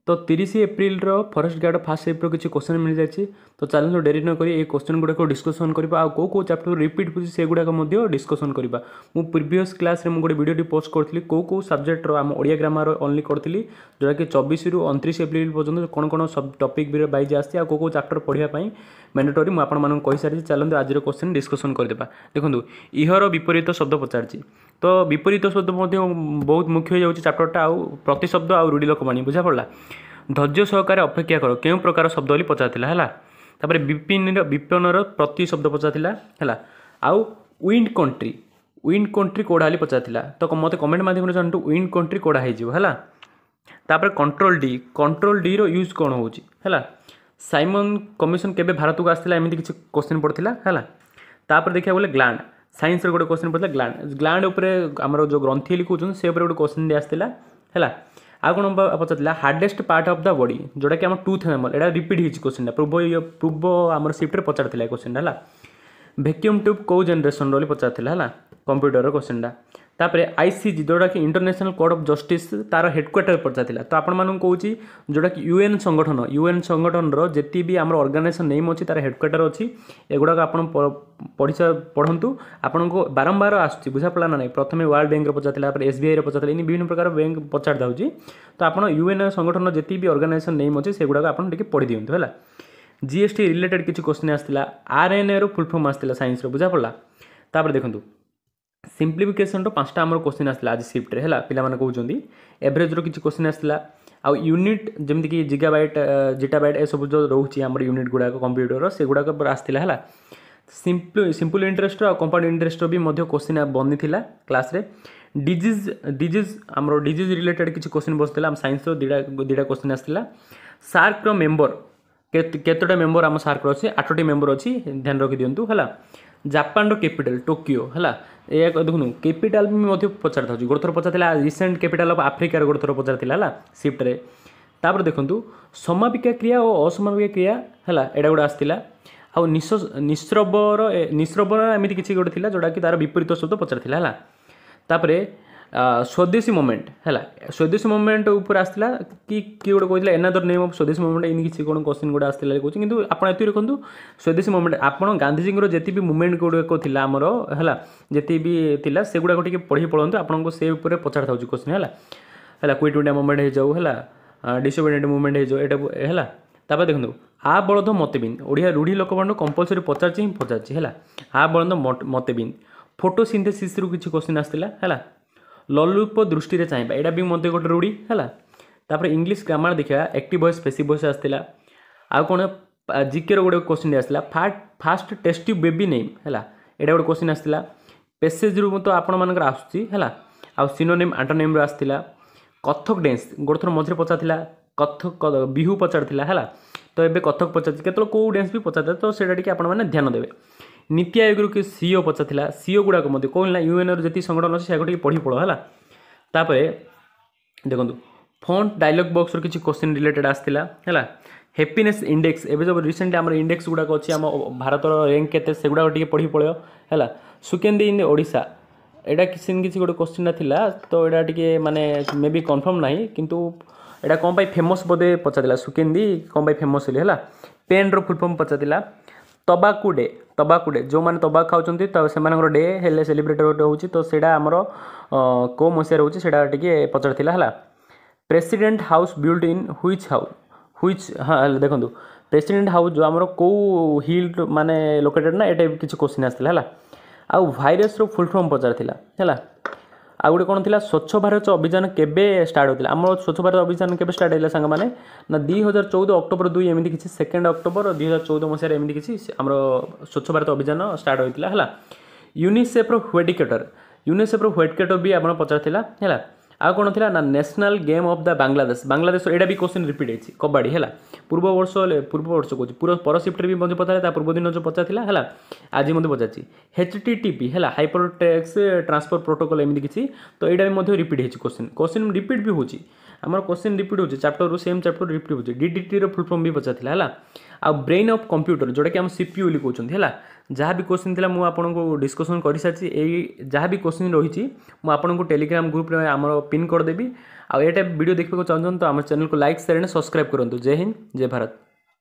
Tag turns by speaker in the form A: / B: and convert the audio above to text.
A: तो 30 April forest guard fast shift किसी question मिल जाए तो चलो डेरी न करी क्वेश्चन गुड़ाक डिस्कसन करवा आउ कौ चैप्टर रिपीट हो से गुड़ाक डिस्कसन करवा मु प्रीवियस क्लास रे गोटे वीडियो पोस्ट करी कौ सब्जेक्ट आम ओडिया ग्रामर ओनली करी जोटा कि 24 रु 29 एप्रिल पर्यटन कौन कौन सब टॉपिक वाइज आसी आ कौ चैप्टर पढ़ाई मैंडेटरी मुझे आपको कही सारी चलते आज क्वेश्चन डिस्कसन करदेवा देखो इहर विपरीत शब्द पचार तो विपरीत शब्द बहुत मुख्य हो चैप्टरटा आउ प्रतिशब्द आउ रूढ़ी लोकवाणी बुझा पड़ा धैर्य सहकारे अपेक्षा कर क्यों प्रकार शब्द बोली पचार है विपिनर प्रति शब्द पचार है आउ विंड कंट्री कोड़ा पचार तो मत कमेंट माध्यम जानतु विंड कंट्री कोड़ा है तापर कंट्रोल डी रो यूज कौन होगा साइमन कमिशन केबे भारत को आसला एमती किसी क्वेश्चन पड़ता है तापर देखा बोले ग्लैंड साइंस गोटे क्वेश्चन पड़ता ग्लैंड उपरे आमर जो ग्रंथि लिखुन से गोटे क्वेश्चन आसला है आ कौन पचार hardest part of the body जोटा कि आम टूथ एनिमल एटा रिपीट हो क्वेश्चन पूर्व आम सिफ्ट पचार क्वेश्चन है वैक्यूम ट्यूब कौ जेनरेशन रोली पचार है कंप्यूटर क्वेश्चनटा तापर आईसीजी जोटा कि इंटरनेशनल कोर्ट ऑफ जस्टिस तार हेडक्वार्टर पचार तो आपण मानू कहूँ जोटा कि यूएन संगठन जी भी आम ऑर्गेनाइजेशन नेम अच्छी तार हेडक्वार्टर अच्छी एगुड़ाक आप पढ़ु आपन को बारंबार आसूँ बुझा पड़ा ना नहीं प्रथम वर्ल्ड बैंक पचार एसबीआई पचार इन विभिन्न प्रकार बैंक पचार जाऊँगी तो आप यूएन संगठन जी भी ऑर्गेनाइजेशन नेम अच्छी से गुड़ाक आप पढ़ी दिंतु है जीएसटी रिलेटेड किसी क्वेश्चन आसाला आरएनए रो फुल फॉर्म आसाला साइंस बुझा पड़ा तापर देखो सिंप्लिफिकेशन रो 5टा आमर क्वेश्चन आसाला आज शिफ्ट रे है पिला माने कहउचंदी एवरेज रो किसी क्वेश्चन आसाला आ यूनिट जमती कि जिगाबाइट जिटाबाइट ए सब जो रोची आमर यूनिट गुड़ाक कंप्यूटर से गुड़ाक आसाला है सिंपल इंटरेस्ट और कंपाउंड इंटरेस्ट भी क्वेश्चन बनी थिला क्लास रे डिजीज आमर डिजीज रिलेटेड किसी क्वेश्चन बसला आम साइंस रो दीटा क्वेश्चन आसाला सार्क रो मेंबर केतोटा मेंबर आम सार्क रो अछि 8टी मेंबर अछि ध्यान रखि दियंतु हला जापान रो कैपिटल टोकियो हला एक देखुनु कैपिटल भी पचार था गोटे थर पचार रिसेंट कैपिटल ऑफ आफ्रिकार गोटे थर पचार है शिफ्ट रे तापर देखु समापिका क्रिया और असमापिका क्रिया है एटा गोटे आसाला आ निस्रबर एमती किसी गोटे थी जोटा कि तार विपरीत शब्द पचार है तापर स्वदेशी मोमेंट है स्वदेशी मोमेंट ऊपर आसाला कि गोटे कहला एनादर नेम ऑफ स्वदेशी मोमेंट इन किसी कौन क्वेश्चन गोटे आसाला कहूँ कि आप देखो स्वदेशी मोमेंट आपड़ गांधीजी जी भी मुवमेंट गुड़ाक थी आमर है जी भी थी से गुड़ाक पढ़ी पढ़ु आपको से पचार था क्वेश्चन है क्विट इंडिया मुवमेंट हो जाऊ है डिसोबिडिएंट मुवमेंट हो जाऊ है तापर देखो आ बलद मते बिन ओडिया रूढ़ी लोकवाणी कंपलसरी पचार ही पचार है आ बलद मते बिन फोटोसिंथेसिस रु किसी क्वेश्चन आसाला है ललुप दृष्टि रे चाहिए एटा भी मत गोटे रूढ़ी है तापर इंग्लिश ग्रामर देखा एक्टिव वॉइस पैसिव वॉइस आसाला आ कौन जीके रो गोटे क्वेश्चन आसाला फास्ट टेस्टी बेबी नेम है एटा गोटे क्वेश्चन आसाला पेसेज रु तो आपण मानकर आसुची है आ सिनोनिम आंटोनिम रो आसाला कथक डांस गोटे थर मझे पचार कथक बिहू पचार है तो ये कथक पचार केत कौ डांस भी पचार तो सेटा आप ध्यान देवे नीति आयोग रू सीओ पचार सीओ गुड़ाक कौन यूएन जी संगठन अच्छे पढ़ी पढ़ है तापर देखो फंट डायलॉग बॉक्स रो किसी क्वेश्चन रिलेटेड आसाला है हैप्पीनेस इंडेक्स एवं जो रिसेंटली आम इंडेक्स गुड़ाक अच्छी आम भारत रैंक के से गुड़ाक पढ़ी पड़ो है सुकेंदी इन ओडिशा एटा किसी गोटे क्वेश्चन था तो यहाँ टे माने मे बी कन्फर्म ना किंतु एटा कौन पाई फेमस बोधे पचार सुकेंदी कौन पाई फेमस है पेन रो फुल फॉर्म पचार तबाकू डे जो मैंने तबाक खाऊँ तो से डे हेल्ले सेलिब्रेट गोटे हो तो सेटा आमर कौ मसीह रोचे टे पचार है president house build in which हाँ देखो प्रेसिडेंट हाउस जो आमर कौ हिल माने लोकेटेड ना ये किसी क्वेश्चन आसाला है आउ भाइरस रो फुल फॉर्म पचार है आ गोटे कौन थी स्वच्छ भारत अभियान केबे स्टार्ट होता आम स्वच्छ भारत अभियान केबे स्टार्ट होता सांग मैंने ना 2014 अक्टोबर 2 एमती किसी 2 अक्टोबर 2014 मसीह एमती किसी आम स्वच्छ भारत अभियान स्टार्ट होता है यूनिसेफ रो हेडक्वार्टर भी आप पचार है आ कौन थी ना national game of the Bangladesh एटा भी क्वेश्चन रिपीट होती कबाड़ी है पूर्व वर्ष कहूँ पूरा पर शिफ्ट भी मत पचार पूर्व दिन जो पचार है आज मत पचार HTTP है हाइपर टेक्स्ट ट्रांसफर प्रोटोकॉल एमती किसी तो यहाँ भी रिपीट होती क्वेश्चन रिपीट भी होची आमर क्वेश्चन रिपीट होचे चैप्टर सेम चैप्टर रिपीट होचे डीडीटी रो फुल फॉर्म भी पचारथिला हला आ ब्रेन ऑफ कंप्यूटर जोटा कि हम सीपीयू बोली कहउछन हला जहाँ भी क्वेश्चन थिला मु आपन को डिस्कशन कर सारी ए जहाँ भी क्वेश्चन रही मु आपन को टेलीग्राम ग्रुप रे हमर पिन कर देबी आ एटा वीडियो देखबे को चाहछन तो हमर चैनल को लाइक शेयर एंड सब्सक्राइब करंतु जय हिंद जय भारत।